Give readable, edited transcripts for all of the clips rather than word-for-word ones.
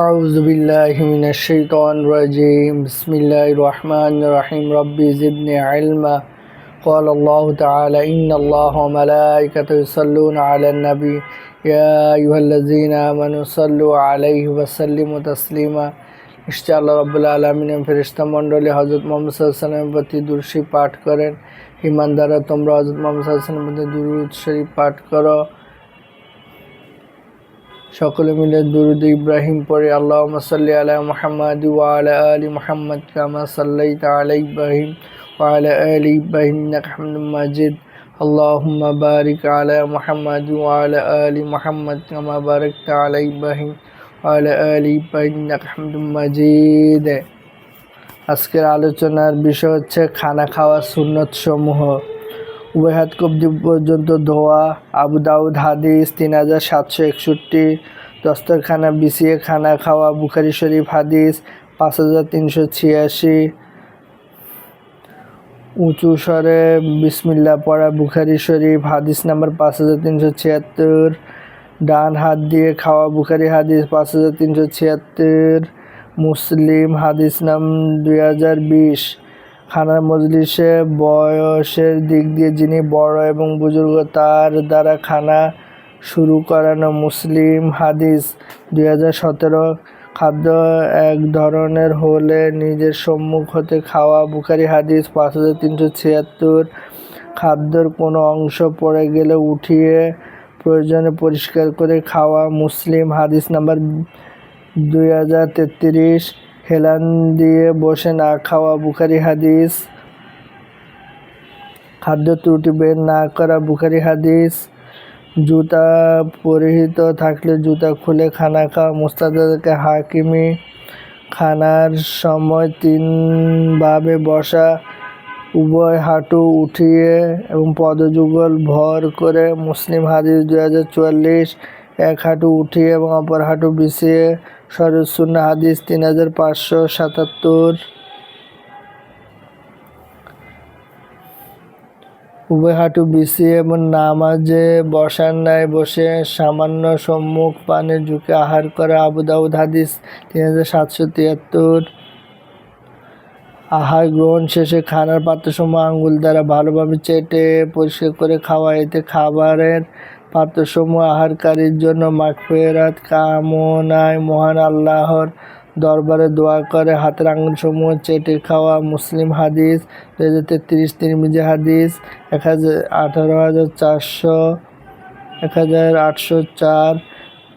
أعوذ بالله من الشيطان الرجيم بسم الله الرحمن الرحيم ربي زدني علما قال الله تعالى إن الله وملائكته يصلون على النبي يا أيها الذين آمنوا صلوا عليه وسلموا تسليما নিশ্চয় আল্লাহ রাব্বুল আলামিনের ফেরেশতা মণ্ডলী হযরত মুহাম্মদ সাল্লাল্লাহু আলাইহি ওয়াসাল্লামের প্রতি দুরূদ শরীফ পাঠ করেন। ঈমানদাররা তোমরা হযরত মুহাম্মদ সাল্লাল্লাহু আলাইহি ওয়াসাল্লামের প্রতি দুরূদ শরীফ পাঠ করো। সকলে মিলে দুরূদ ইব্রাহিম পড়ে আল্লাহুম্মা সাল্লি আলা মুহাম্মাদ ওয়া আলা আলি মুহাম্মাদ কামা সাল্লাইতা আলা ইব্রাহিম ওয়া আলা আলি ইব্রাহিম ইন্নাকা হামিদুম মাজিদ। আল্লাহুম্মা বারিক আলা মুহাম্মাদ ওয়া আলা আলি মুহাম্মাদ কামা বারাকতা আলা ইব্রাহিম ওয়া আলা আলি ইব্রাহিম ইন্নাকা হামিদুম মাজিদ। আজকের আলোচনার বিষয় হচ্ছে খানা খাওয়ার সুন্নত সমূহ। উভয় হাত কবজি পর্যন্ত ধোয়া। আবু দাউদ হাদিস 3761। দস্তরখানা বিছিয়ে খানা খাওয়া। বুখারী শরীফ হাদিস 5386। উঁচু স্বরে বিসমিল্লাহ পড়া। বুখারী শরীফ হাদিস নাম্বার 5376। ডান হাত দিয়ে খাওয়া। বুখারী হাদিস 5376। মুসলিম হাদিস নাম 2020। খানার মজলিসে বয়সের দিক দিয়ে যিনি বড় এবং বুজুর্গ তার দ্বারা খানা শুরু করানো। মুসলিম হাদিস 2017। খাদ্য এক ধরনের হলে নিজের সম্মুখ হতে খাওয়া। বুখারী হাদিস 5376। খাদ্যর কোনো অংশ পড়ে গেলে উঠিয়ে প্রয়োজনে পরিষ্কার করে খাওয়া। মুসলিম হাদিস নাম্বার 2033। হেলান দিয়ে বসে না খাওয়া। বুখারী হাদিস। খাদ্য ত্রুটি বের না করা। বুখারী হাদিস। জুতা পরিহিত থাকলে জুতা খুলে খানা খাওয়া। মুস্তাদরাক হাকিমি। খানার সময় 3 ভাবে বসা। উভয় হাঁটু উঠিয়ে এবং পদযুগল ভর করে। মুসলিম হাদিস 2044। এক হাঁটু উঠিয়ে এবং অপর হাঁটু বিছিয়ে। শরীয়ত সুন্নাহ হাদিস 3577। উভয় হাঁটু বিছিয়ে এবং নামাজে বসার ন্যায় বসে সামান্য সম্মুখ পানে ঝুঁকে আহার করা। আবু দাউদ হাদিস 3773। আহার গ্রহণ শেষে খানার পাত্রসমূহ আঙ্গুল দ্বারা ভালোভাবে চেটে পরিষ্কার করে খাওয়া। এতে খাবারের পাত্রসমূহ আহারকারীর জন্য মাগফিরাত কামনায় মহান আল্লাহর দরবারে দোয়া করে। হাতের আঙ্গুলসমূহ চেটে খাওয়া। মুসলিম হাদিস 2033। তিরমিজি হাদিস 1804।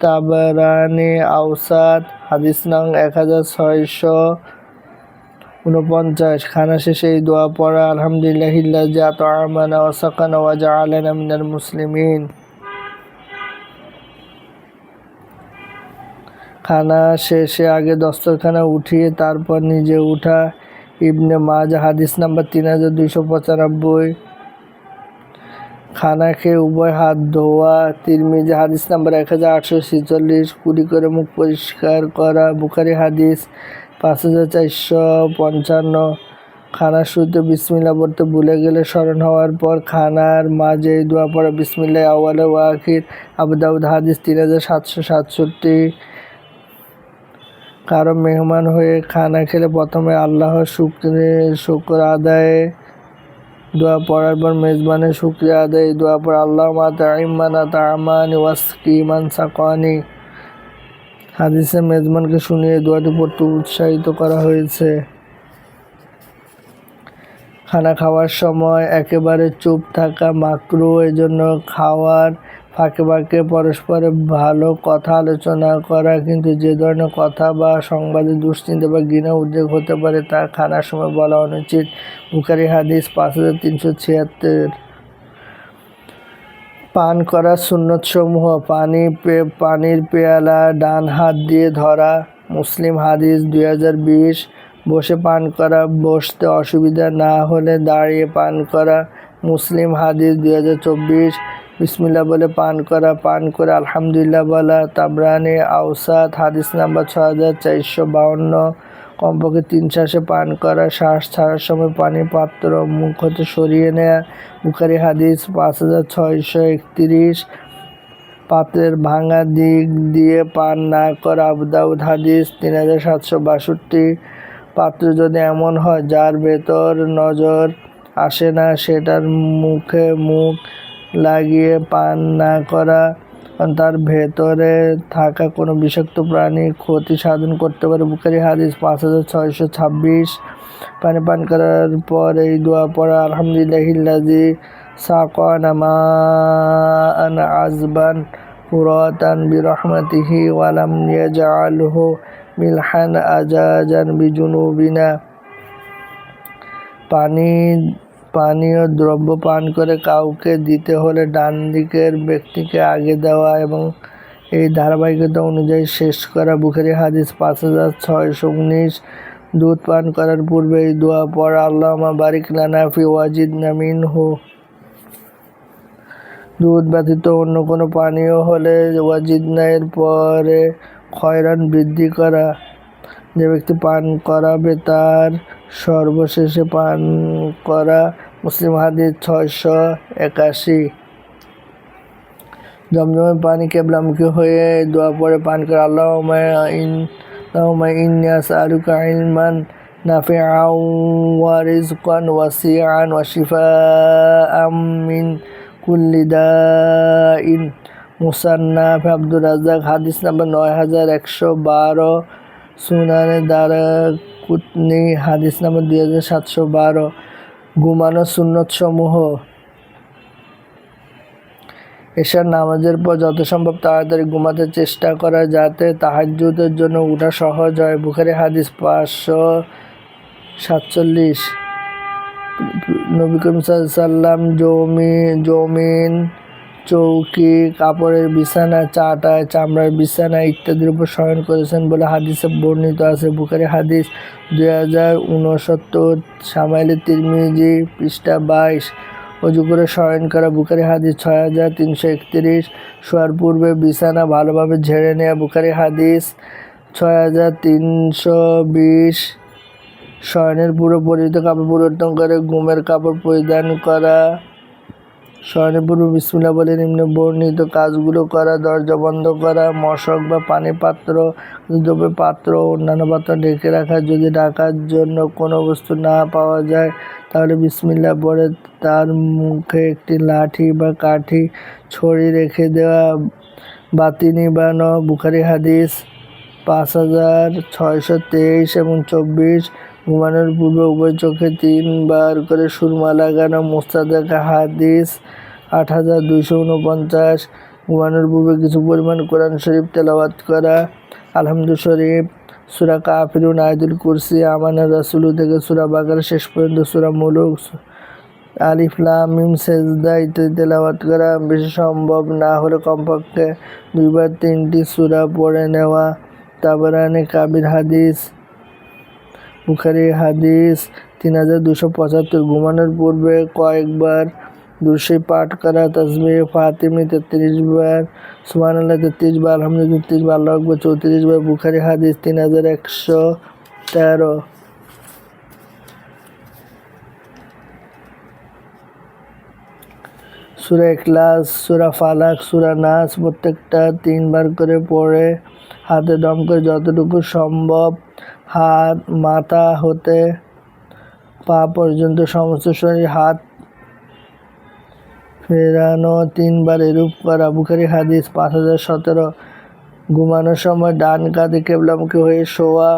তাবরানী আওসাত হাদিস নং 1649। খানা শেষে এই দোয়া পড়া, আলহামদুলিল্লাহিল্লাযী আত'আমানা ওয়া সাকানা ওয়া জাআলানা মিনাল মুসলিমিন। খানা শেষে আগে দস্তরখানা উঠিয়ে তারপর নিজে উঠা। ইবনে মাজাহ হাদিস নাম্বার 3295। খানা খেয়ে উভয় হাত ধোয়া। তিরমিজি হাদিস নাম্বার 1846। কুলি করে মুখ পরিষ্কার করা। বুখারী হাদিস 5455। খানার শুরুতে বিসমিল্লাহ পড়তে ভুলে গেলে স্মরণ হওয়ার পর খানার মাঝে এই দোয়া পড়া, বিসমিল্লাহ আউয়ালা ওয়া আখির। আবু দাউদ হাদিস 3767। কারো মেহমান হয়ে খানা খেলে প্রথমে আল্লাহর শুকর আদায়ে দোয়া পড়ার পর মেজবানের শুকরিয়া আদায়ে দোয়া পড়া, আল্লাহুম্মা আত'ইম মান আত'আমানি ওয়াসকি মান সাকানি। হাদিসে মেজবানকে শুনিয়ে দোয়াটি পড়তে উৎসাহিত করা হয়েছে। খানা খাওয়ার সময় একেবারে চুপ থাকা মাকরুহ। এজন্য খাওয়ার ফাঁকে ফাঁকে পরস্পরের ভালো কথা আলোচনা করা, কিন্তু যে ধরনের কথা বা সংবাদে দুশ্চিন্তা বা ঘৃণা উদ্রেক হতে পারে তা খানার সময় বলা অনুচিত। বুখারী হাদিস 5376। পান করার সুন্নত সমূহ। পানির পেয়ালা ডান হাত দিয়ে ধরা। মুসলিম হাদিস 2020। বসে পান করা। বসতে অসুবিধা না হলে দাঁড়িয়ে পান করা। মুসলিম হাদিস 2024। বিসমিল্লাহ বলে পান করা। পান করে আলহামদুলিল্লাহ বলা। তাবরানী আওসাত হাদিস নাম্বার 6452। কমপক্ষে 3 শ্বাসে পান করা। শ্বাস ছাড়ার সময় পানির পাত্র মুখ হতে সরিয়ে নেয়া। বুখারী হাদিস 5631। পাত্রের ভাঙা দিক দিয়ে পান না করা। আবু দাউদ হাদিস 3762। পাত্র যদি এমন হয় যার ভেতর নজর আসে না, সেটার মুখে মুখ লাগিয়ে পান না করা, তার ভেতরে থাকা কোনো বিষাক্ত প্রাণী ক্ষতি সাধন করতে পারে। বুখারী হাদিস 5626। পানি পান করার পর এই দোয়া পড়া, আলহামদুলিল্লাহিল্লাযী সাকানা মাআন আযবান ফুরাতান বিরহমাতিহি ওয়া লাম ইয়াজআলহু মিলহান আজাজান বিজুনুবিনা। পানীয় দ্রব্য পান করে কাউকে দিতে হলে ডান দিকের ব্যক্তিকে আগে দেওয়া এবং এই ধারাবাহিকতা অনুযায়ী শেষ করা। বুখারী হাদিস 5619। দুধ পান করার পূর্বে এই দোয়া পড়া, আল্লাহুম্মা বারিক লানা ফি ওয়াজিদনা মিনহু। দুধ ব্যতীত অন্য কোনো পানীয় হলে ওয়াজিদনা এর পরে খয়রান বৃদ্ধি করা। যে ব্যক্তি পান করাবে তার সর্বশেষে পান করা। মুসলিম হাদিস 681। জমজমের পানি কেবলামুখী হয়ে দোয়া পড়ে পান করে, আল্লাহুম্মা ইন্নী আসআলুকা ইলমান নাফিআন ওয়া রিজকান ওয়াসিআন ওয়া শিফাআম মিন কুল্লি দাইন। মুসান্নাফ আব্দুর রাজ্জাক হাদিস নাম্বার 9112। সুনানে দারাকুতনি হাদিস নাম্বার 2712। ঘুমানোর সুন্নত সমূহ। এশার নামাজের পর যত সম্ভব তাড়াতাড়ি ঘুমাতে চেষ্টা করা, যাতে তাহাজ্জুদের জন্য উঠা সহজ হয়। বুখারী হাদিস 547। নবী করিম সাল্লাল্লাহু আলাইহি সাল্লাম জমিন, চৌকি, কাপড়ের বিছানা, চাটাই, চামড়ার বিছানা ইত্যাদির উপর শয়ন করেছেন বলে হাদিসে বর্ণিত আছে। বুখারী হাদিস 2069। শামাইলে তিরমিজি পৃষ্ঠা 22। অজু করে শয়ন করা। বুখারী হাদিস 6331। শোয়ার পূর্বে বিছানা ভালোভাবে ঝেড়ে নেওয়া। বুখারী হাদিস 6320। শয়নের পূর্বে পরিহিত কাপড় পরিবর্তন করে ঘুমের কাপড় পরিধান করা। শয়নের পূর্বে বিসমিল্লাহ বলে নিম্নে বর্ণিত কাজগুলো করা: দরজা বন্ধ করা, মশক বা পানি পাত্র, দুধের পাত্র, অন্যান্য পাত্র ঢেকে রাখা। যদি ঢাকার জন্য কোনো বস্তু না পাওয়া যায় তাহলে বিসমিল্লাহ পড়ে তার মুখে একটি লাঠি বা কাঠি ছড়ি রেখে দেওয়া। বাতি নিবানো। বুখারী হাদিস 5623 এবং 24। ঘুমানোর পূর্বে উভয় চোখে 3 বার করে সুরমা লাগানো। মুস্তাদরাক হাদিস 8249। ঘুমানোর পূর্বে কিছু পরিমাণ কোরআন শরীফ তেলাওয়াত করা। আলহামদু শরীফ, সূরা কাফিরুন, আয়াতুল কুরসি, আমানার রাসূলু থেকে সূরা বাকারা শেষ পর্যন্ত, সূরা মুলুক, আলিফ লাম মিম, সেজদা ইত্যাদি তেলাওয়াত করা। বেশি সম্ভব না হলে কমপক্ষে 2 বার 3টি সূরা পড়ে নেওয়া। তাবরানী কাবির হাদিস। বুখারী হাদিস 3275। ঘুমানোর পূর্বে কয়েকবার দুরূদ শরীফ পাঠ করা। তাসবিহ ফাতিমি 33 বার, সুবহানাল্লাহ 33 বার, আলহামদুলিল্লাহ 33 বার, আল্লাহু আকবার 34 বার। বুখারী হাদিস 3113। সূরা ইখলাস, সূরা ফালাক, সূরা নাস প্রত্যেকটা 3 বার করে পড়ে হাতে দম করে যতটুকু সম্ভব হাত মাথা হতে পা পর্যন্ত সমস্ত শরীর হাত ফেরানো 3 বার এরূপ করা। বুখারী হাদিস 5017। ঘুমানোর সময় ডান কাঁধে কিবলামুখী হয়ে শোয়া,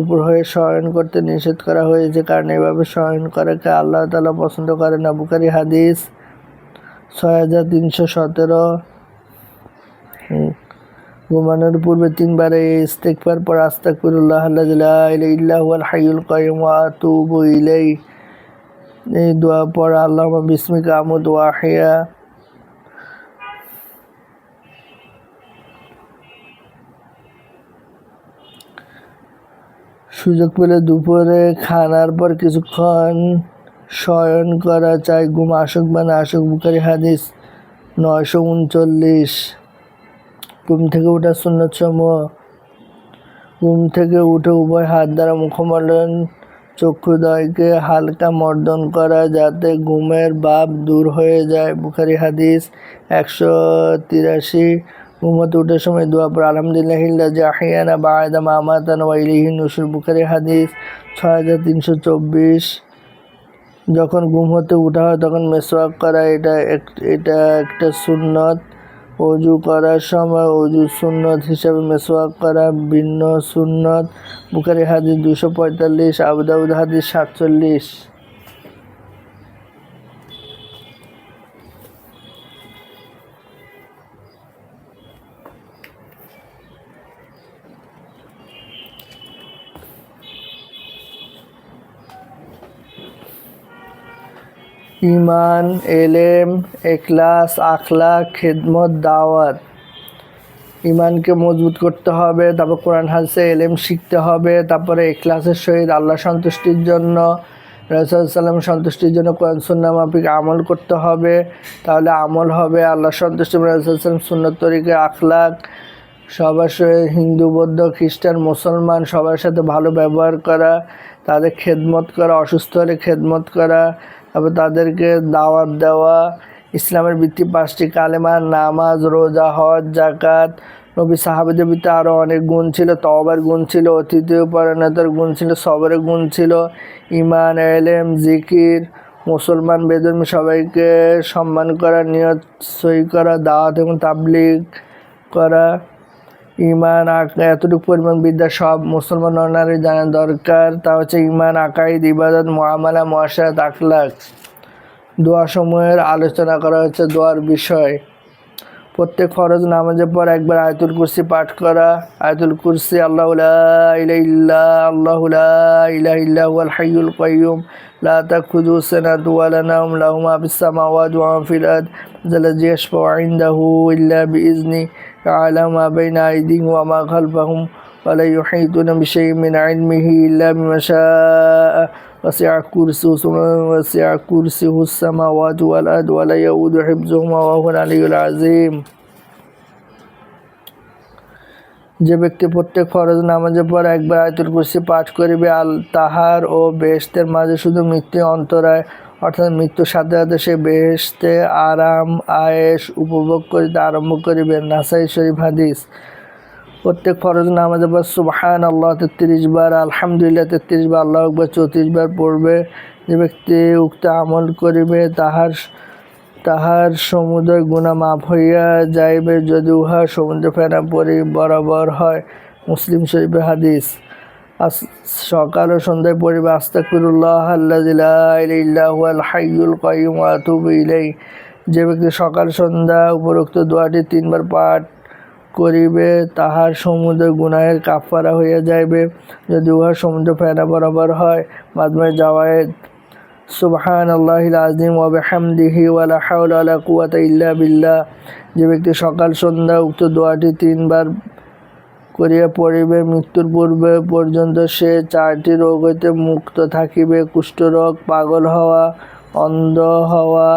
উপর হয়ে শয়ন করতে নিষেধ করা হয়েছে, কারণ এভাবে শয়ন করাকে আল্লাহ তাআলা পছন্দ করেন না। বুখারী হাদিস 6317। ঘুমানোর পূর্বে 3 বার ইস্তিগফার পড়া, আস্তাগফিরুল্লাহ আল্লাযী লা ইলাহা ইল্লা হুয়াল হাইয়ুল কাইয়্যুম ওয়া আতুবু ইলাইহি। এই দোয়া পড়া, আল্লাহুম্মা বিসমিকা আমুতু ওয়া আহইয়া। সুযোগ পেলে দুপুরে খানার পর কিছুক্ষণ শয়ন করা, চাই ঘুম আসুক বা না আসুক। বুখারী হাদিস 939। ঘুম থেকে ওঠার সুন্নত সমূহ। ঘুম থেকে উঠে উভয় হাত দ্বারা মুখমণ্ডল চক্ষুদ্বয়কে হালকা মর্দন করা যাতে ঘুমের ভাব দূর হয়ে যায়। বুখারী হাদিস 183। ঘুমোতে ওঠার সময় দোয়া পড়া আলহামদুলিল্লাহিল্লাযী আহইয়ানা বা'দা মা আমাতানা ওয়া ইলাইহিন নুশুর। বুখারী হাদিস 6324। যখন ঘুম হতে উঠা হয় তখন মেসওয়াক করা এটা একটা সুন্নত। অজু করার সময় অজু সুন্নত হিসাবে মেসওয়াক করা ভিন্ন সুন্নত। বুখারী হাদিস 245। আবু দাউদ হাদিস 47। ঈমান, এলেম, এখলাস, আখলাক, খেদমত, দাওয়াত। ঈমানকে মজবুত করতে হবে, তারপর কোরআন হাদিসে এলেম শিখতে হবে, তারপরে এখলাসের সহিত আল্লাহ সন্তুষ্টির জন্য, রাসূল সাল্লাল্লাহু সন্তুষ্টির জন্য কোরআন সুন্নাহ মাফিক আমল করতে হবে, তাহলে আমল হবে আল্লাহ সন্তুষ্টি। রাসূল সাল্লাল্লাহু সুন্নত তরিকা, আখলাক, সবার সাথে হিন্দু, বৌদ্ধ, খ্রিস্টান, মুসলমান সবার সাথে ভালো ব্যবহার করা, তাদের খেদমত করা, অসুস্থ হলে খেদমত করা, তারপর তাদেরকে দাওয়াত দেওয়া। ইসলামের ভিত্তি 5টি: কালেমা, নামাজ, রোজা, হজ, যাকাত। নবী সাহাবাদের ভিতরে আরও অনেক গুণ ছিল। তওবার গুণ ছিল, অতিথি পরায়ণতার গুণ ছিল, সবরের গুণ ছিল। ঈমান, এলেম, জিকির, মুসলমান বেধর্মী সবাইকে সম্মান করা, নিয়ত সহি করা, দাওয়াত এবং তাবলীগ করা। ঈমান এতটুকু পরিমাণ বিদ্যা সব মুসলমান নরনারী জানা দরকার। তা হচ্ছে ঈমান, আকাইদ, ইবাদত, মুআমালা, মুআশারাত, আখলাক। দোয়া সমূহের আলোচনা করা হচ্ছে দোয়ার বিষয়। প্রত্যেক ফরজ নামাজের পর একবার আয়াতুল কুরসি পাঠ করা। আয়াতুল কুরসি আল্লাহু লা ইলাহা ইল্লা আল্লাহু লা ইলাহা ইল্লা হুয়াল হাইয়ুল কাইয়্যুম লা তাখুযুহু সিনাতুন ওয়া লা নাওম লাহু মা ফিস সামাওয়াতি ওয়া মা ফিল আরদ যাল্লা ইয়াশফাউ ইনদাহু ইল্লা বিইজনি ইয়ালামু মা বাইনা আইদিহিম ওয়া মা খালফাহুম ওয়া লা ইউহীতুনা বিশাইইন মিন ইলমিহি ইল্লা বিমা শাআ وسع كرسيه السماوات والأرض ولا يؤوده حفظهما وهو العلي العظيم। যে ব্যক্তি প্রত্যেক ফরজ নামাজের পর একবার আয়াতুল কুরসি পাঠ করিবে, তাহার ও বেহেশতের মাঝে শুধু মৃত্যু অন্তরায়, অর্থাৎ মৃত্যুর সাথে সাথে সে বেহেশতে আরাম আয়েশ উপভোগ করিতে আরম্ভ করিবে। নাসাই শরীফ হাদিস। প্রত্যেক ফরজ নামাজের পর সুবহানাল্লাহ 33 বার, আলহামদুলিল্লাহ 33 বার, আল্লাহু আকবার 34 বার পড়বে। যে ব্যক্তি উক্ত আমল করিবে তাহার সমুদয় গুনাহ মাফ হইয়া যাইবে, যদি উহা সমুদ্র ফেনা বরাবর হয়। মুসলিম শরীফের হাদিস। সকাল ও সন্ধ্যায় পড়িবে আস্তাগফিরুল্লাহ আল্লাযী লা ইলাহা ইল্লা হুয়াল হাইয়ুল কাইয়্যুম ওয়া আতুবু ইলাইহি। যে ব্যক্তি সকাল সন্ধ্যা উপরোক্ত দোয়াটি 3 বার পাঠ করিবে তাহার সমুদ্র গুনাহের কাফারা হইয়া যাইবে, যদি উহা সমুদ্র ফেনা বরাবর হয়। মাজমুয়ে জাওয়ায়েদ। সুবহানাল্লাহিল আযীম ওয়া বিহামদিহি ওয়া লা হাওলা ওয়া লা কুওয়াতা ইল্লা বিল্লাহ। যে ব্যক্তি সকাল সন্ধ্যা উক্ত দোয়াটি 3 বার করিয়া পড়িবে, মৃত্যুর পূর্বে পর্যন্ত সে 4টি রোগ হইতে মুক্ত থাকিবে: কুষ্ঠরোগ, পাগল হওয়া, অন্ধ হওয়া,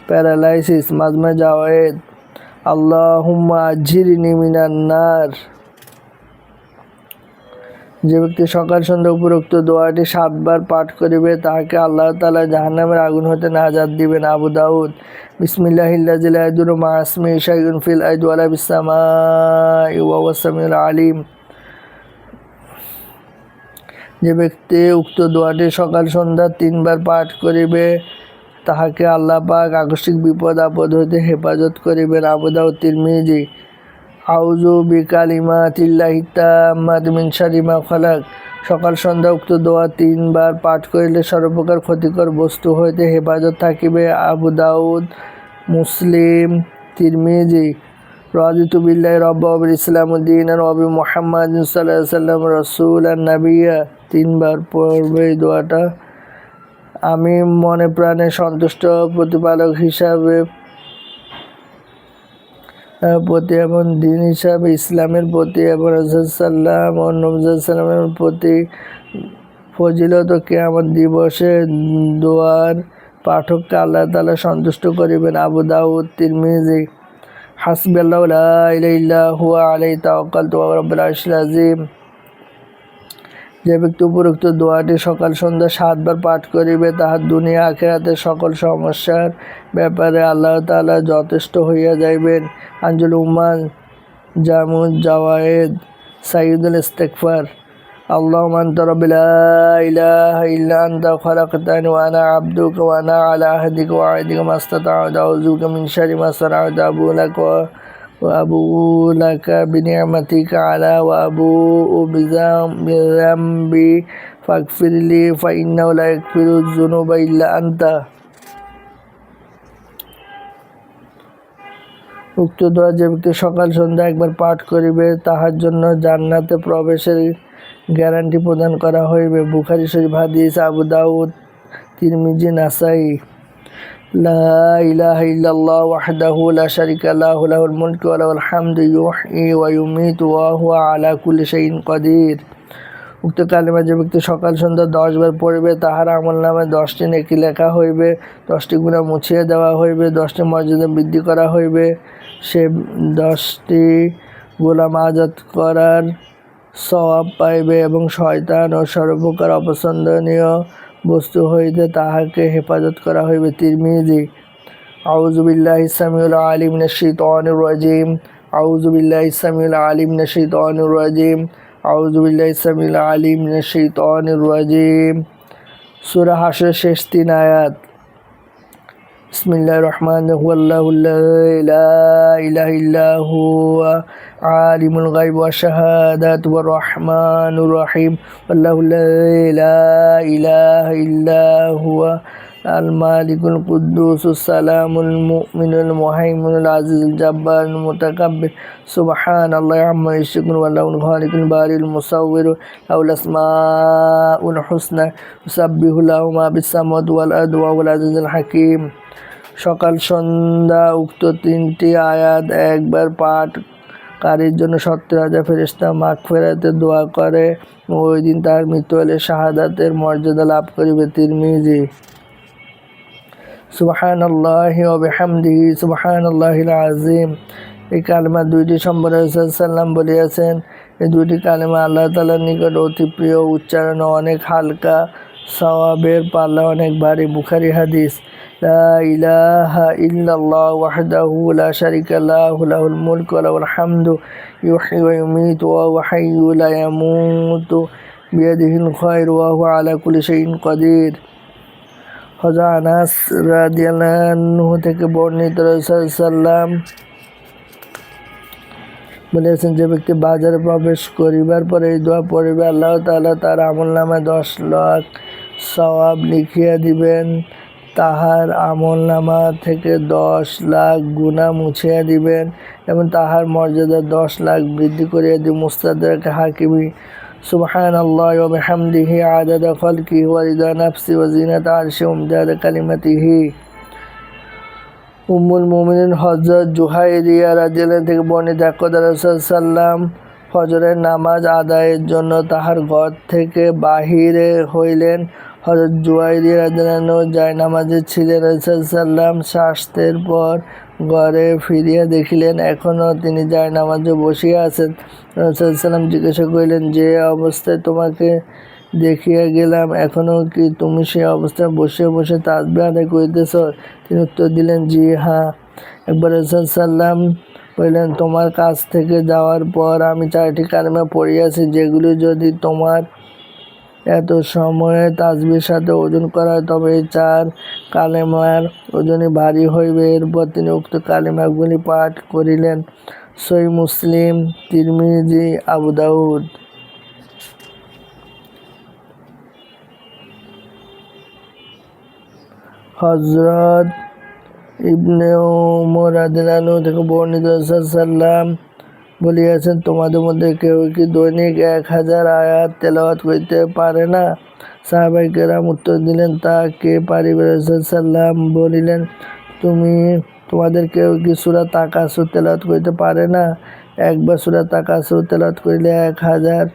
প্যারালাইসিস। মাজমুয়ে জাওয়ায়েদ। আল্লাহুম্মা আজিরনি মিনান নার। যে ব্যক্তি সকাল সন্ধ্যা উপরোক্ত দোয়াটি 7 বার পাঠ করিবে তাহাকে আল্লাহ তাআলা জাহান্নামের আগুন হতে নাজাত দিবেন। আবু দাউদ। বিসমিল্লাহিল্লাযী লা ইয়াদুররু মা ইসমিহি শাইউন ফিল আরদি ওয়ালা ফিস সামাই ওয়া হুয়াস সামিউল আলিম। যে ব্যক্তি উক্ত দোয়াটি সকাল সন্ধ্যা 3 বার পাঠ করিবে তাহাকে আল্লাহ পাক আকস্মিক বিপদ আপদ হইতে হেফাজত করিবেন। আবু দাউদ, তিরমিজি। আউযু বিকালিমাতিল্লাহি তাম্মাতি মিন শাররি মা খালাক। সকাল সন্ধ্যা উক্ত দোয়া 3 বার পাঠ করিলে সর্বপ্রকার ক্ষতিকর বস্তু হইতে হেফাজত থাকিবে। আবু দাউদ, মুসলিম, তিরমিজি। রাদিতু বিল্লাহি রাব্বান ওয়া বিল ইসলামি দীনান ওয়া বি মুহাম্মাদিন সাল্লাল্লাহু আলাইহি ওয়াসাল্লাম রাসূলান নাবিয়্যা। 3 বার পড়বে এই দোয়াটা। আমি মনে প্রাণে সন্তুষ্ট প্রতিপালক হিসাবে প্রতি এবং দিন হিসাবে ইসলামের প্রতি এবং রাসূল সাল্লাল্লাহু ও নবী সাল্লামের প্রতি ফজিলত ও কিয়ামত দিবসে দোয়ার পাঠককে আল্লাহ তাআলা সন্তুষ্ট করিবেন। আবু দাউদ, তিরমিজি। হাসবিয়াল্লাহু লা ইলাহা ইল্লা হুয়া আলাইহি তাওয়াক্কালতু ওয়া রাব্বুল আরশিল আযীম। যে ব্যক্তি উপরোক্ত দোয়াটি সকাল সন্ধ্যা 7 বার পাঠ করিবে তাহার দুনিয়া আখিরাতের সকল সমস্যার ব্যাপারে আল্লাহ তাআলা যথেষ্ট হইয়া যাইবেন। আঞ্জুল উম্মান জামুল জাওয়ায়েদ সাইয়্যিদুল ইস্তিগফার আল্লাহুম্মা আনতা রাব্বি লা ইলাহা ইল্লা আনতা খালাকতানি ওয়া আনা আবদুকা ওয়া আনা আলা আহদিকা ওয়া ওয়া'দিকা মাসতাতা'তু আউযু বিকা মিন শাররি মা সানা'তু আবু'u লাকা বিনি'মাতিকা আলা ওয়া আবু'u বিযামবি ফাগফিরলি ফাইন্নাহু লা ইয়াগফিরুয যুনুবা ইল্লা আনতা। উক্ত দোয়া যে ব্যক্তি সকাল সন্ধ্যা একবার পাঠ করিবে তাহার জন্য জান্নাতে প্রবেশের গ্যারান্টি প্রদান করা হইবে। বুখারী শরীফ হাদিস, আবু দাউদ, তিরমিজি, নাসাই। লা ইলাহা ইল্লাল্লাহু ওয়াহদাহু লা শারীকা লাহু লাহুল মুলকু ওয়া লাহুল হামদু ইউহয়ী ওয়া ইউমীতু ওয়া হুয়া আলা কুল্লি শাইইন কাদির। উক্ত কালেমা যে ব্যক্তি সকাল সন্ধ্যা 10 বার পড়িবে তাহার আমলনামায় 10টি নেকি লেখা হইবে, 10টি গুনাহ মুছিয়ে দেওয়া হইবে, 10টি মর্যাদা বৃদ্ধি করা হইবে। সে 10টি গোলাম আজাদ করার সওয়াব পাইবে এবং শয়তান ও সর্বপ্রকার অপছন্দনীয় বস্তু হইতে তাহাকে হেফাজত করা হইবে। তিরমিজি। আউযু বিল্লাহিস সামিউল আলিম মিনাশ শাইতানির রাজিম। আউযু বিল্লাহিস সামিউল আলিম মিনাশ শাইতানির রাজিম। আউযু বিল্লাহিস সামিউল আলিম মিনাশ শাইতানির রাজিম। সূরা হাশরের শেষ 3 আয়াত। বিসমিল্লাহির রহমানির রহিম। হুয়াল্লাহু লা ইলাহা ইল্লা হুয়া আলিমুল গায়বি ওয়াশ শাহাদাতি ওয়ার রহমানুর রহিম। হুয়াল্লাহু লা ইলাহা ইল্লা হুয়া আল মালিকুল কুদ্দুসুস সালামুল মুমিনুল মুহাইমিনুল আজিজুল জাব্বারুল মুতাকাব্বির সুবহানাল্লাহি আম্মা ইউশরিকুন ওয়াল্লাহুল খালিকুল বারিউল মুসাওবির লাহুল আসমাউল হুসনা ইউসাব্বিহু লাহু মা ফিস সামাওয়াতি ওয়াল আরদি ওয়া হুয়াল আজিজুল হাকীম। সকাল সন্ধ্যা উক্ত 3টি আয়াত একবার পাঠকারীর জন্য 70,000 ফেরেশতা মাগফিরাতের দোয়া করে। ওই দিন তার মৃত্যু হলে শাহাদাতের মর্যাদা লাভ করিবে। তিরমিজি। সুবহানাল্লাহি ওয়া বিহামদিহি সুবহানাল্লাহিল আযীম। এই কালেমা 2টি সম্পর্কে রাসূল সাল্লাল্লাহু বলিয়াছেন, এই 2টি কালেমা আল্লাহ তাআলার নিকট অতি প্রিয়, উচ্চারণ অনেক হালকা, সওয়াবের পাল্লা অনেক ভারী। বুখারী হাদিস। লা ইলাহা ইল্লাল্লাহু ওয়াহদাহু লা শারীকা লাহু লাহুল মুলকু ওয়া লাহুল হামদু ইউহয়ী ওয়া ইউমীতু ওয়া হুয়া হাইয়্যুন লা ইয়ামুতু বিয়াদিহিল খায়রু ওয়া হুয়া আলা কুল্লি শাইইন কাদির। হযরত আনাস রাদিয়াল্লাহু আনহু থেকে বর্ণিত, রাসূল সাল্লাল্লাহু বলেছেন, যে ব্যক্তি বাজারে প্রবেশ করিবার পরে এই দোয়া পড়িবে আল্লাহ তাআলা তার আমলনামায় 10 লাখ সওয়াব লিখিয়া দিবেন, তাহার আমলনামা থেকে 10 লাখ গুনাহ মুছিয়া দিবেন এবং তাহার মর্যাদা 10 লাখ বৃদ্ধি করিয়া দিবেন। মুস্তাদরাক হাকিমি। সুবহানাল্লাহি ওয়া বিহামদিহি আদাদা খালকিহি ওয়া রিদা নাফসি ওয়া জিনাতা আরশিহি ওয়া মিদাদা কালিমাতিহি। উম্মুল মুমিনিন হযরত জুহাইরিয়া রাদিয়াল্লাহু থেকে বর্ণিত, একদা রাসূল সাল্লাল্লাহু ফজরের নামাজ আদায়ের জন্য তাহার ঘর থেকে বাহিরে হইলেন। হযরত জুহাইরিয়া রাদিয়াল্লাহু জায়নামাজে ছিলেন। রাসূল সাল্লাল্লাহু স্বাস্থ্যের পর ঘরে ফিরিয়া দেখিলেন এখনও তিনি জায়নামাজে বসিয়া আছেন। রাসূল সাল্লাল্লাহু জিজ্ঞাসা করিলেন, যে অবস্থায় তোমাকে দেখিয়া গেলাম এখনও কি তুমি সে অবস্থায় বসে বসে তাসবিহ আদায় করিতেছ? তিনি উত্তর দিলেন, জি হ্যাঁ। একবার রাসূল সাল্লাল্লাহু বললেন, তোমার কাছ থেকে যাওয়ার পর আমি 4টি কালেমা পড়িয়াছি, যেগুলি যদি তোমার এত সময়ে তাসবিহের সাথে ওজন করা হয় তবে এই 4 কালেমার ওজনই ভারী হইবে। এরপর তিনি উক্ত কালেমাগুলি পাঠ করিলেন। সহিহ মুসলিম, তিরমিজি, আবু দাউদ। হযরত ইবনে উমর রাদিয়াল্লাহু থেকে বর্ণিত, রাসূল সাল্লাল্লাহু বলিয়াছেন, তোমাদের মধ্যে কেউ কি দৈনিক 1000 আয়াত তেলাওয়াত করিতে পারে না? সাহাবায়ে কেরাম উত্তর দিলেন, তা কে পারিবে? রাসূল সাল্লাল্লাহু বলিলেন, তোমাদের কেউ কি সূরা তাকাসুর তেলাওয়াত করিতে পারে না? একবার সূরা তাকাসুর তেলাওয়াত করিলে 1000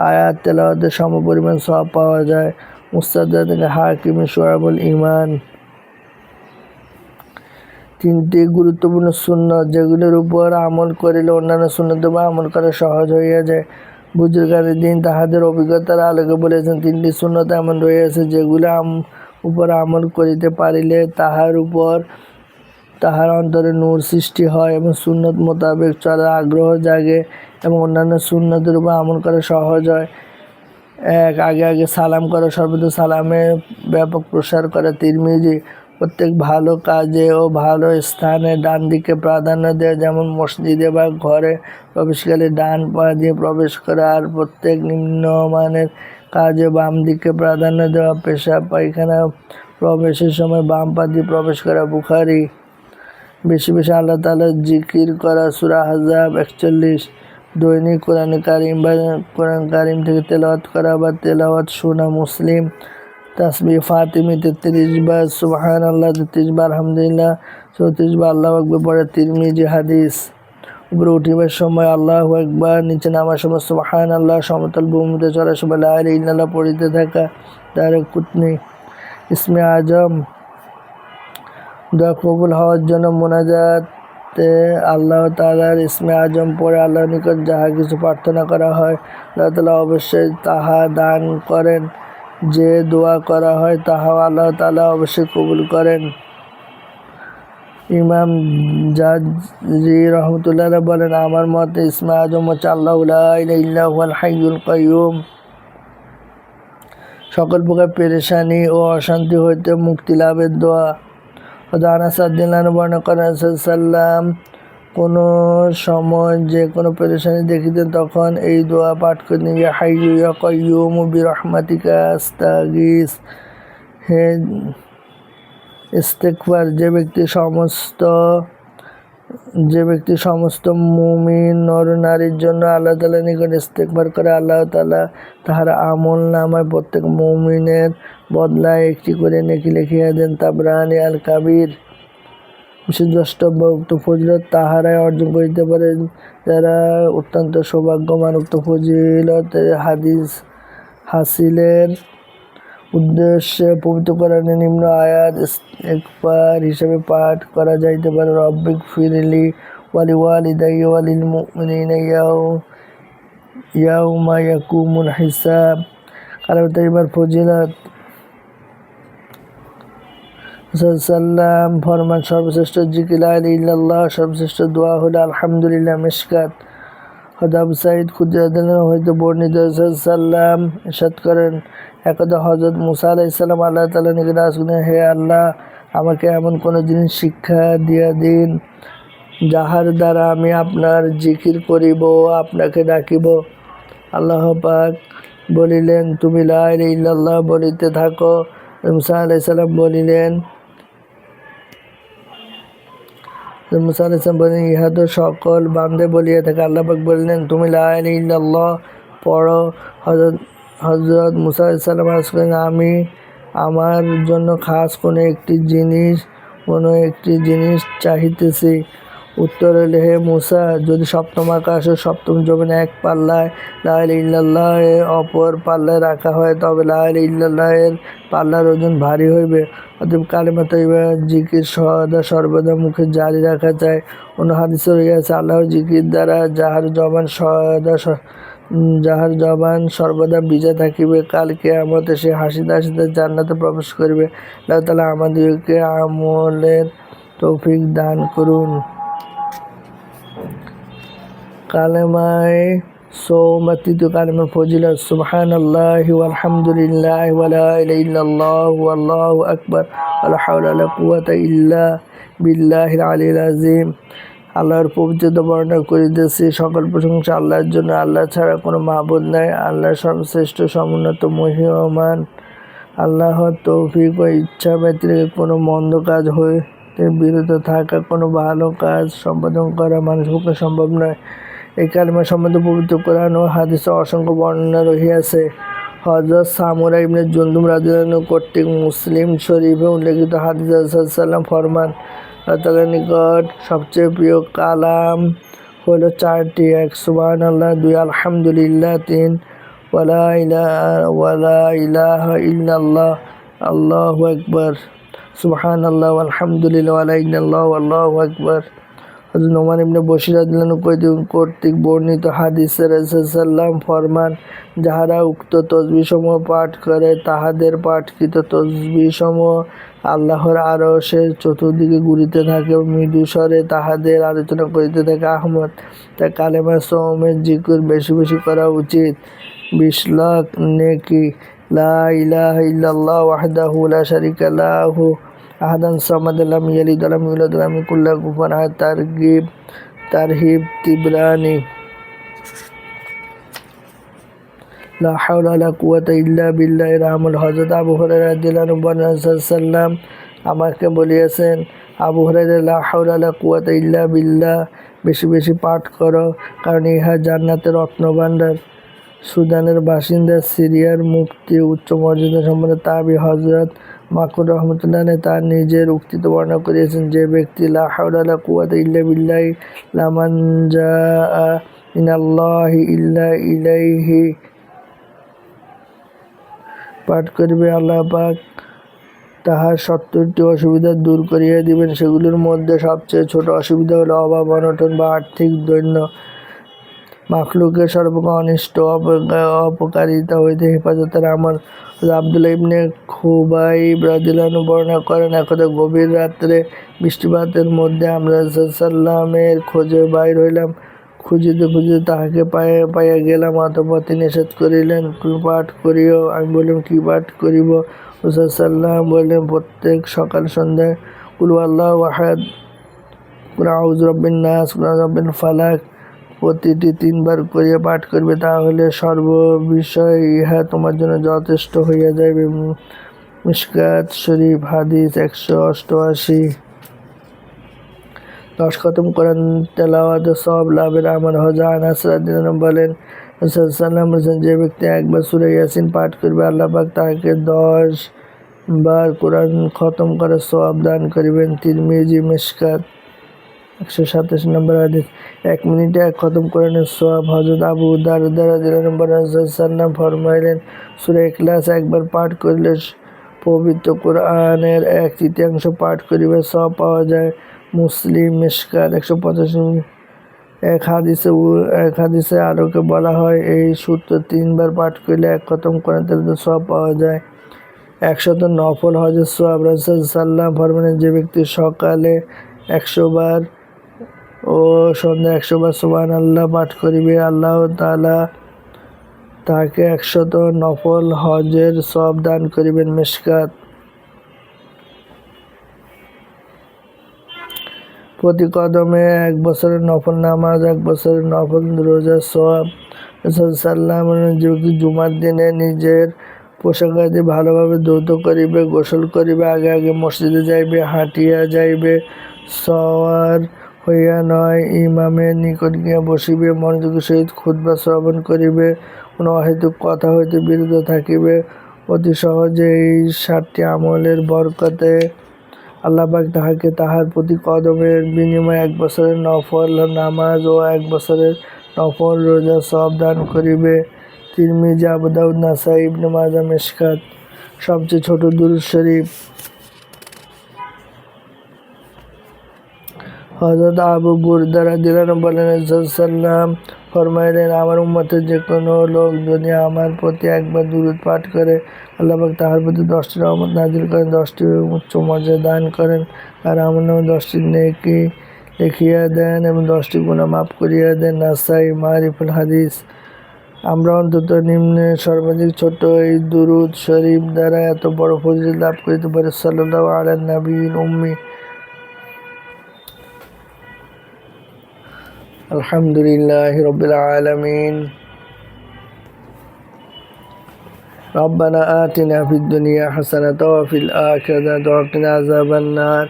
আয়াত তেলাওয়াতের সমপরিমাণ সওয়াব পাওয়া যায়। মুস্তাদরাক হাকিম, শুআবুল ঈমান। 3টি গুরুত্বপূর্ণ সুন্নত যেগুলির উপর আমল করিলে অন্যান্য সুন্নতের উপর আমল করা সহজ হইয়া যায়। বুজুর্গানের দিন তাহাদের অভিজ্ঞতার আলোকে বলেছেন, 3টি সুন্নত এমন রয়েছে যেগুলো উপর আমল করিতে পারিলে তাহার অন্তরে নূর সৃষ্টি হয় এবং সুন্নত মোতাবেক চলার আগ্রহ জাগে এবং অন্যান্য সুন্নতের উপর আমল করা সহজ হয়। আগে সালাম করা, সর্বদা সালামের ব্যাপক প্রসার করা। তিরমিজি, প্রত্যেক ভালো কাজে ও ভালো স্থানে ডান দিকে প্রাধান্য দেয়, যেমন মসজিদে বা ঘরে প্রবেশকালে ডান পা দিয়ে প্রবেশ করা, আর প্রত্যেক নিম্নমানের কাজে বাম দিকে প্রাধান্য দেওয়া। পেশাব পায়খানা প্রবেশের সময় বাম পা দিয়ে প্রবেশ করা। বুখারী, বেশি বেশি আল্লাহ তাআলার জিকির করা। সূরা আহজাব 41। দৈনিক কোরআন কারিম থেকে তেলাওয়াত করা বা তেলাওয়াত শোনা। মুসলিম, তাসবিহ ফাতিমি 33 বার, সুবহানাল্লাহ 33 বার, আলহামদুলিল্লাহ 34 বার, আল্লাহু আকবার পড়া। তিরমিজি হাদিস, উপরে উঠিবার সময় আল্লাহু আকবার, নিচে নামার সময় সুবহানাল্লাহ, সমতল ভূমিতে চলার সময় লা ইলাহা ইল্লাল্লাহ পড়িতে থাকা। দারকুতনি, ইসমে আজম, দোয়া কবুল হওয়ার জন্য মোনাজাতে আল্লাহ তাআলার ইসমে আজম পড়ে আল্লাহর নিকট যাহা কিছু প্রার্থনা করা হয়, আল্লাহ তাআলা অবশ্যই তাহা দান করেন। যে দোয়া করা হয় তাহাও আল্লাহ তাআলা অবশ্যই কবুল করেন। ইমাম জাযরি রহমতুল্লাহ বলেন, আমার মতে ইসমে আজম হচ্ছে আল্লাহু লা ইলাহা ইল্লা হুয়াল হাইয়ুল কাইয়্যুম। সকল প্রকার পেরেশানি ও অশান্তি হইতে মুক্তি লাভের দোয়া। আনাস রাদিয়াল্লাহু আনহু বর্ণনা করেন, রাসূলুল্লাহ সাল্লাম কোনো সময় যে কোনো পেরেশানি দেখিতেন তখন এই দোয়া পাঠ করতেন, ইয়া হাইয়্যু ইয়া কাইয়্যুম বিরহমাতিকা আস্তাগীস। হে ইস্তেগফার, যে ব্যক্তি সমস্ত মুমিন নর নারীর জন্য আল্লাহ তাআলার নিকট ইস্তেগফার করে, আল্লাহ তাআলা তাহার আমল নামায় প্রত্যেক মুমিনের বদলায় একটি করে নেকি লিখিয়া দেন। তাবরানী আল কাবির, বিশেষ দ্রষ্টব্য, উক্ত ফজিলত তাহারাই অর্জন করিতে পারে যারা অত্যন্ত সৌভাগ্যবান। উক্ত ফজিলতের হাদিস হাসিলের উদ্দেশ্যে পবিত্র কোরআনের নিম্ন আয়াত ইস্তেগফার হিসেবে পাঠ করা যাইতে পারে, রব্বিক ফিরলি ওয়ালিওয়ালিদাইয়া ওয়ালিল মুমিনিনা ইয়াউমা ইয়াকুমুল হিসাব। কালামে তাইয়্যিবার ফজিলত। সাল্লাম ফরমান, সর্বশ্রেষ্ঠ জিকির লা ইলাহা ইল্লাল্লাহ, সর্বশ্রেষ্ঠ দোয়া হলো আলহামদুলিল্লাহ। মিশকাত, আবু সাঈদ খুদরী রাদিয়াল্লাহু হইতে বর্ণিত, সাল্লাম ইরশাদ করেন, একদা হযরত মুসা আলাইহিস সালাম আল্লাহ তাআলার নিকট আরজ করেন, হে আল্লাহ, আমাকে এমন কোন জিনিস শিক্ষা দিয়া দিন যাহার দ্বারা আমি আপনার জিকির করিব ও আপনাকে ডাকিব। আল্লাহ পাক বলিলেন, তুমি লা ইলাহা ইল্লাল্লাহ বলিতে থাকো। মুসা আলাইহিস সালাম বলিলেন, ইহা তো সকল বান্দে বলিয়া থাকে। আল্লাহ পাক বললেন, তুমি লা ইলাহা ইল্লাল্লাহ পড়ো। হযরত মুসা আলাইহিস সালাম আরজ করেন, আমি আমার জন্য খাস কোনো একটি জিনিস চাহিতেছি। উত্তর হইল, হে মুসা, যদি সপ্তম আকাশ ও সপ্তম জমিন এক পাল্লায় লা ইলাহা ইল্লাল্লাহ অপর পাল্লায় রাখা হয়, তবে লা ইলাহা ইল্লাল্লাহ এর পাল্লার ওজন ভারী হইবে। অতএব কালিমা তাইয়্যিবা জিকির সর্বদা মুখে জারি রাখা যায়। অন্য হাদিসে রহিয়াছে, আল্লাহর জিকির দ্বারা যাহার জবান সর্বদা ভিজা থাকিবে, কাল কিয়ামতে সে হাসিতে হাসিতে জান্নাতে প্রবেশ করিবে। আল্লাহ তাআলা আমাদিগকে আমলের তৌফিক দান করুন। কালেমায়ে সওম, তৃতীয় কালেমার ফজিলত, সুবহানাল্লাহি ওয়ালহামদুলিল্লাহি ওয়া লা ইলাহা ইল্লাল্লাহু ওয়াল্লাহু আকবার ওয়া লা হাওলা ওয়া লা কুওয়াতা ইল্লা বিল্লাহিল আলিয়্যিল আযীম। আল্লাহর পবিত্রতা বর্ণনা করিতেছি। সকল প্রশংসা আল্লাহর জন্য, আল্লাহ ছাড়া কোনো মাবুদ নাই। আল্লাহ সর্বশ্রেষ্ঠ, সমুন্নত, মহিয়মান। আল্লাহর তৌফিক ও ইচ্ছা ব্যতিরেকে কোনো মন্দ কাজ হইতে বিরত থাকা, কোনো ভালো কাজ সম্পাদন করা মানুষের পক্ষে সম্ভব নয়। এই কালিমা সম্বন্ধে পবিত্র কোরআন ও হাদিসে অসংখ্য বর্ণনা রহিয়াছে। হযরত সামুরা ইবনে জুনদুব রাদিয়াল্লাহু আনহু কর্তৃক মুসলিম শরীফে উল্লেখিত হাদিসে রাসূলুল্লাহ সাল্লাল্লাহু ফরমান, আল্লাহ তাআলার নিকট সবচেয়ে প্রিয় কালাম হলো 4টি: 1 সুবহানাল্লাহ, 2 আলহামদুলিল্লাহ, 3 ওয়ালা ইলাহা ইল্লাল্লাহ, আল্লাহু আকবার। সুবহানাল্লাহ, আলহামদুলিল্লাহ, ওয়ালা ইলাহা ইল্লাল্লাহ, আল্লাহু আকবার। হযরত নোমান ইবনে বশীর রাদিয়াল্লাহু কর্তৃক বর্ণিত হাদিসে রাসূল সাল্লাল্লাহু ফরমান, যাহারা উক্ত তসবিহসমূহ পাঠ করে তাহাদের পাঠকৃত তসবিহসমূহ আল্লাহর আরশের চতুর্দিকে ঘুরিতে থাকে ও মৃদু স্বরে তাহাদের আলোচনা করিতে থাকে। আহমদ। তাই কালেমা সওমের জিকির বেশি বেশি করা উচিত। 20 লাখ নেকি। লা ইলাহা ইল্লাল্লাহু ওয়াহদাহু লা শারীকা লাহু আহাদান সামাদ লাম ইয়ালিদ ওয়া লাম ইউলাদ ওয়া লাম ইয়াকুল লাহু কুফুয়ান আহাদ। তারহিব তিবরানি। লা হাওলা ওয়ালা কুওয়াতা ইল্লা বিল্লাহ। রাহমুল। হযরত আবু হুরায়রা রাদিয়াল্লাহু আনহু বলেন, রাসূল সাল্লাল্লাহু আমাকে বলিয়েছেন, আবু হুরায়রা, লা হাওলা ওয়ালা কুওয়াতা ইল্লা বিল্লাহ বেশি বেশি পাঠ করো, কারণ ইহা জান্নাতের রত্নভাণ্ডার। সুদানের বাসিন্দা, সিরিয়ার মুফতি, উচ্চ মর্যাদা সম্পন্ন তাবী হযরত মাকুর রাহমাতুল্লাহ আলাইহি তার নিজের উক্তিতে বর্ণনা করিয়েছেন, যে ব্যক্তি লা হাওলা ওয়ালা কুওয়াতা ইল্লা বিল্লাহি লা মানজাআ মিনাল্লাহি ইল্লা ইলাইহি পাঠ করিবে, আল্লাহ পাক তাহার 70টি অসুবিধা দূর করিয়া দিবেন। সেগুলির মধ্যে সবচেয়ে ছোট অসুবিধা হলো অভাব, অনটন বা আর্থিক দৈন্য। মাখলুকের সর্বপ্রকার অনিষ্ট অপকারিতা হইতে হেফাজতের আমল। আব্দুল্লাহ ইবনে খুবাইব রাদিয়াল্লাহু আনহু বর্ণনা করেন, একদা গভীর রাত্রে বৃষ্টিপাতের মধ্যে আমরা রাসূল সাল্লামের খোঁজে বাইর হইলাম। খুঁজিতে খুঁজিতে তাহাকে পাইয়া গেলাম। অতঃপর তিনি নিষেধ করিলেন, তুমি পাঠ করিও। আমি বললাম, কি পাঠ করিব? রাসূল সাল্লাম বললেন, প্রত্যেক সকাল সন্ধ্যায় কুল হুয়াল্লাহু আহাদ, কুল আউযু বিরাব্বিন নাস, কুল আউযু বিরাব্বিল ফালাক প্রতিটি 3 বার করিয়া পাঠ করিবে, তাহলে সর্ববিষয়ে ইহা তোমার জন্য যথেষ্ট হইয়া যাইবে। মিশকাত শরীফ হাদিস 188। 10 খতম কোরআন তেলাওয়াত সওয়াব লাভের আমল। হযরত আনাস রাদিয়াল্লাহু আনহু বলেন, রাসূল সাল্লাল্লাহু আলাইহি ওয়াসাল্লাম, যে ব্যক্তি একবার সূরা ইয়াসিন পাঠ করবে, আল্লাহ পাক তাহাকে 10 বার কোরআন খতম করার সওয়াব দান করিবেন। তিরমিজি। মিশকাত 127 নম্বর হাদিস। 1 মিনিটে 1 খতম কোরআনের সওয়াব। হযরত আবু দারদা রাদিয়াল্লাহু আনহু বলেন, রাসূল সাল্লাল্লাহু ফরমাইলেন, সূরা ইখলাস একবার পাঠ করিলে পবিত্র কোরআনের 1/3 পাঠ করিবার সওয়াব পাওয়া যায়। মুসলিম। মিশকাত 185। এক হাদিসে আরোকে বলা হয়, এই সূত্র 3 বার পাঠ করিলে 1 খতম কোরআন তেলাওয়াতের সওয়াব পাওয়া যায়। 100 নফল হজের সওয়াব। রাসূল সাল্লাল্লাহু ফরমানেন, যে ব্যক্তি সকালে 100 বার ও সন্ধ্যায় 100 বার সুবহানাল্লাহ পাঠ করিবে, আল্লাহ তাআলা তাহাকে 100 নফল হজের সওয়াব দান করিবেন। মিশকাত। প্রতি কদমে 1 বছরের নফল নামাজ, 1 বছরের নফল রোজার সওয়াব। রাসূল সাল্লাল্লাহু আলাইহি ওয়াসাল্লাম, যে ব্যক্তি জুমার দিনে নিজের পোশাকাদি ভালোভাবে ধৌত করিবে, গোসল করিবে, আগে আগে মসজিদে যাইবে, হাঁটিয়া যাইবে, সওয়ার হইয়া নয়, ইমামের নিকট গিয়া বসিবে, মনোযোগের সহিত খুতবা শ্রবণ করিবে, কোনো অহেতুক কথা হইতে বিরত থাকিবে, অতি সহজে এই 7টি আমলের বরকতে আল্লাহ পাক তাহাকে তাহার প্রতি কদমের বিনিময়ে 1 বছরের নফল নামাজ ও 1 বছরের নফল রোজা সওয়াব দান করিবে। তিরমিজি, আবু দাউদ, নাসাই, ইবনে মাজাহ। মিশকাত। সবচেয়ে ছোট দুরূদ শরীফ। হযরত আবু বুরদা রাদিয়াল্লাহু আনহু বলেন, রাসূল সাল্লাল্লাহু ফরমাইলেন, আমার উম্মতের যে কোনো লোক যদি আমার প্রতি একবার দুরূদ পাঠ করে, আল্লাহ পাক তাহার প্রতি 10টি রহমত নাযিল করেন, 10টি উচ্চ মর্যাদা দান করেন, আর আমলনামায় 10টি নেকি লিখিয়া দেন এবং 10টি গুনাহ মাফ করিয়া দেন। নাসাই। মারিফুল হাদিস। আমরা অন্তত নিম্নে সর্বাধিক ছোট এই দুরূদ শরীফ দ্বারা এত বড় ফজিলত লাভ করিতে পারি। সাল্লাল্লাহু আলা নবিয়্যিল উম্মি। আলহামদুলিল্লাহি রাব্বিল আলামিন। রব্বানা আতিনা ফিদ দুনিয়া হাসানাতাও ওয়া ফিল আখিরাতি ওয়া কিনা আযাবান নার।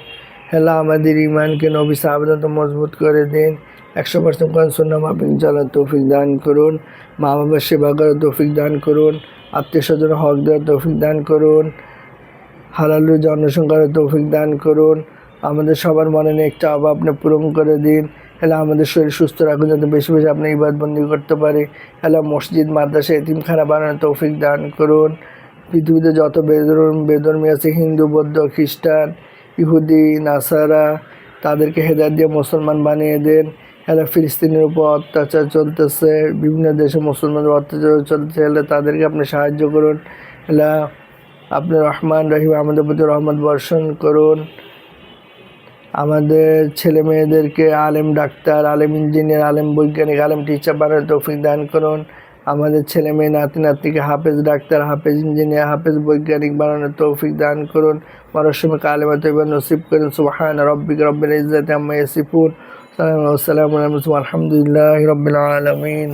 হে আল্লাহ, আমাদের ঈমানকে নবী সাহাবাদের মতো মজবুত করে দিন। 100% কোরআন সুন্নাহ মাফিক চলার তৌফিক দান করুন। মা বাবার সেবা করার তৌফিক দান করুন। আত্মীয় স্বজনের হক দেওয়ার তৌফিক দান করুন। হালাল রুজি অন্বেষণ করার তৌফিক দান করুন। আমাদের সবার মনে একটা অভাব আপনি পূরণ করে দিন। হেলা আমাদের শরীর সুস্থ রাখুন, যাতে বেশি বেশি আপনি ইবাদতবন্দি করতে পারি। হেলা মসজিদ, মাদ্রাসা, এতিমখানা বানানোর তৌফিক দান করুন। পৃথিবীতে যত বেধর্মী আছে, হিন্দু, বৌদ্ধ, খ্রিস্টান, ইহুদি, নাসারা, তাদেরকে হেদায়েত দিয়ে মুসলমান বানিয়ে দেন। এরা ফিলিস্তিনের উপর অত্যাচার চলতেছে, বিভিন্ন দেশে মুসলমানদের অত্যাচার চলতেছে, এলা তাদেরকে আপনি সাহায্য করুন। এলা আপনি রহমান রহিম আমাদের প্রতি রহমত বর্ষণ করুন। আমাদের ছেলে মেয়েদেরকে আলেম ডাক্তার, আলেম ইঞ্জিনিয়ার, আলেম বৈজ্ঞানিক, আলেম টিচার বানানোর তৌফিক দান করুন। আমাদের ছেলে মেয়ে নাতি নাতনিকে হাফেজ ডাক্তার, হাফেজ ইঞ্জিনিয়ার, হাফেজ বৈজ্ঞানিক বানানোর তৌফিক দান করুন। মরার সময় কালেমা তৈয়বা নসিব করুন। সুবহানা রাব্বিকা রাব্বিল ইজ্জাতি আম্মা ইয়াসিফুন, সালামুন আলা মুরসালিন, আলহামদুলিল্লাহি রাব্বিল আলামিন।